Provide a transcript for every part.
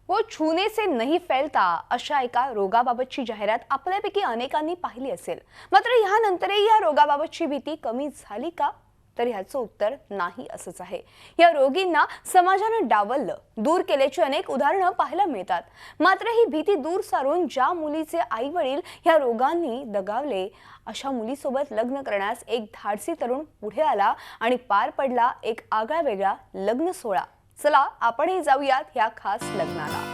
वो छूने से नहीं फैलता अशा एका रोगाबाबतची जाहिरात आपल्यापैकी अनेकांनी पाहिली असेल। मात्र यानंतरही या रोगाबाबतची भीती कमी झाली का? तर ह्याचं उत्तर नाही असंच आहे। या रोगींना समाजाने डावललं, दूर केल्याची अनेक उदाहरणं पाहायला मिळतात। मात्र ही भीती दूर सारून ज्या मुलीचे आई-वडील ह्या रोगांनी दगावले अशा मुलीसोबत लग्न करण्यास एक धाडसी तरुण पुढे आला आणि पार पडला एक आगळावेगळा लग्न सोहळा। चला आपणही जाऊयात ह्या खास लग्नाला।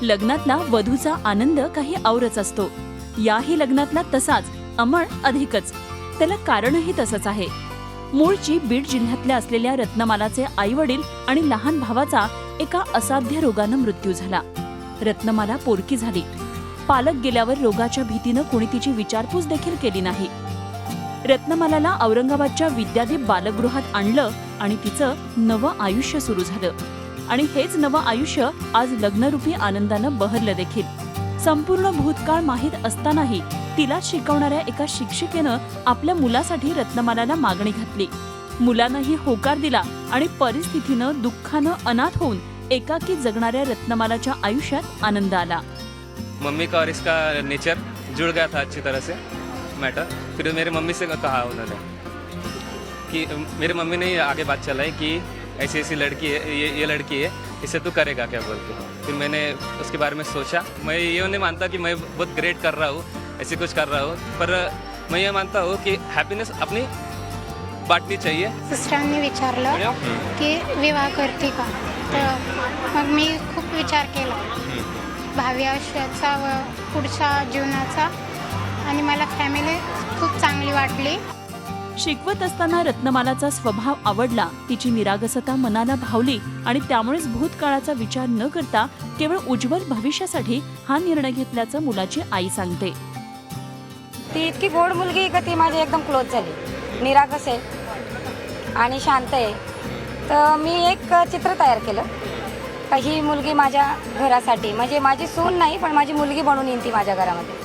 लग्नातला वधूचा आनंद काही औरच असतो। याही लग्नातला तसाच अमळ अधिकच। त्याला कारणही तसंच आहे। मूळची बीड जिल्ह्यातल्या असलेल्या रत्नमालाचे आई-वडील आणि लहान भावाचा एका असाध्य रोगानं मृत्यू झाला। रत्नमाला पोरकी झाली। पालक गेल्यावर रोगाच्या भीतीनं कोणी तिची विचारपूस देखील केली नाही। रत्नमालाला औरंगाबादच्या विद्यादीप बालगृहात आणलं आणि तिचं नवं आयुष्य सुरू झालं। आणि हेच नवं आयुष्य आज लग्नरूपी आनंदानं बहरलं देखील। संपूर्ण भूतकाळ माहीत असतानाही तिला शिकवणाऱ्या एका शिक्षिकेनं आपल्या मुलासाठी रत्नमालाला मागणी घातली। मुलानंही होकार दिला आणि परिस्थितीनं दुःखानं अनाथ होऊन एकाकी जगणाऱ्या रत्नमालाच्या आयुष्यात आनंद आला। मम्मी का और इसका नेचर जुड़ गया था अच्छी तरह से मैटर। फिर मेरी मम्मी से कहा उन्होंने कि मेरी मम्मी ने आगे बात चलाई कि ऐसी ऐसी लड़की है, ये लड़की है, इसे तू करेगा क्या बोल के। फिर मैंने उसके बारे में सोचा। मैं ये नहीं मानता कि मैं बहुत ग्रेट कर रहा हूँ, ऐसे कुछ कर रहा हूँ, पर मैं ये मानता हूँ कि हैप्पीनेस अपनी बांटनी चाहिए। सिस्टरांनी विचारलं की विवाह करते का, तर मग मी खूप विचार केला भावी आयुष्याचा व पुढच्या जीवनाचा, आणि मला फॅमिली खूप चांगली वाटली। शिकवत असताना रत्नमालाचा स्वभाव आवडला, तिची निरागसता मनाला भावली आणि त्यामुळेच भूतकाळाचा विचार न करता केवळ उज्ज्वल भविष्यासाठी हा निर्णय घेतल्याचं मुलाची आई सांगते। ती इतकी गोड मुलगी का ती माझी एकदम क्लोज झाली। निरागस आहे आणि शांत आहे। तर मी एक चित्र तयार केलं का ही मुलगी माझ्या घरासाठी, म्हणजे माझी सून नाही पण माझी मुलगी बनून येईल ती माझ्या घरामध्ये।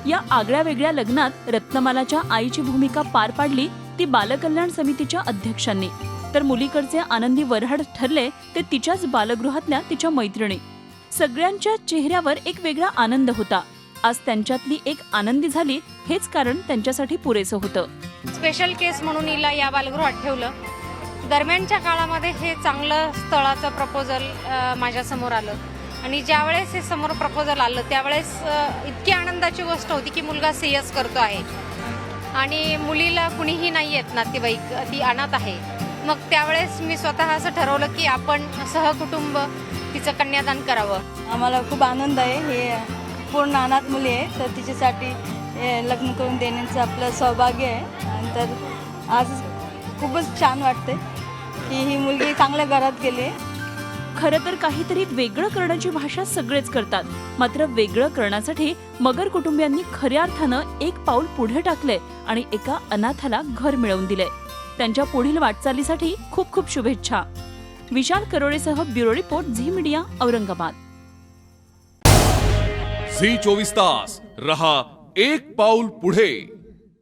या आगळ्या वेगळ्या लग्नात रत्नमालाच्या आईची भूमिका पार पाडली ती बालकल्याण समितीच्या अध्यक्षांनी। तर मुलीकडचे आनंदी वऱ्हाड ठरले ते तिच्याच बालगृहातल्या तिच्या मैत्रिणी। सगळ्यांच्या चेहऱ्यावर एक वेगळा आनंद होता। आज त्यांच्यातली एक आनंदी झाली हेच कारण त्यांच्यासाठी पुरेसं होतं। स्पेशल केस म्हणून हिला या बालगृहात ठेवलं। दरम्यानच्या काळामध्ये हे चांगलं स्थळाचं प्रपोजल माझ्यासमोर आलं आणि ज्यावेळेस हे समोर प्रपोजल आलं त्यावेळेस इतकी आनंदाची गोष्ट होती की मुलगा सीएस करतो आहे आणि मुलीला कुणीही नाही आहेत नातेवाईक, ती अनाथ आहे। मग त्यावेळेस मी स्वतः असं ठरवलं की आपण सहकुटुंब तिचं कन्यादान करावं। आम्हाला खूप आनंद आहे। हे पूर्ण अनाथ मुली आहे तर तिच्यासाठी लग्न करून देण्याचं आपलं सौभाग्य आहे। आणि तर आज खूपच छान वाटते की ही मुलगी चांगल्या घरात गेली। खरं तर काहीतरी वेगळं करण्याची भाषा सगळेच करतात, मात्र वेगळं करण्यासाठी मगर कुटुंबियांनी खऱ्या अर्थानं एक पाऊल पुढे टाकले आणि एका अनाथाला घर मिळवून दिले। त्यांच्या पुढील वाटचालीसाठी खूप खूप शुभेच्छा। विशाल करोडेसह bureau report, Zee media, Aurangabad. Zee 24 तास रहा एक पाऊल पुढे।